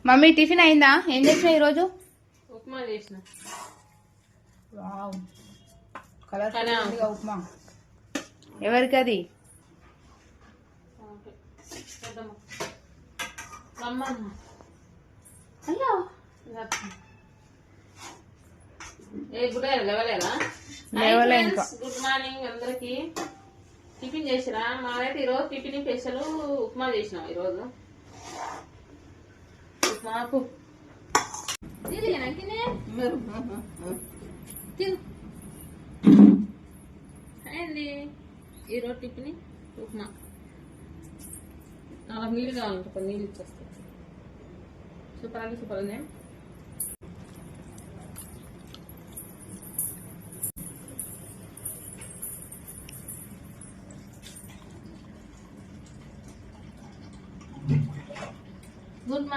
Mummy tiffin అయిందా? ఏం చేసినా ఈరోజు? ఉప్మా చేసిన. కలర్ ఉప్మా. ఎవరికి అది? అయ్యో లేవలేదా? గుడ్ మార్నింగ్ అందరికి. టిఫిన్ చేసిరా? మాదైతే ఈరోజు టిఫిన్ స్పెషల్ ఉప్మా చేసినాం. ఈరోజు ఉప్మాకు అయింది. ఈరోజు టిఫిన్ ఉప్మా. నాకు నీళ్ళు కావాలంటే కొన్ని నీళ్ళు ఇచ్చేస్తాను. సూపర్ అండి, సూపర్ అండి.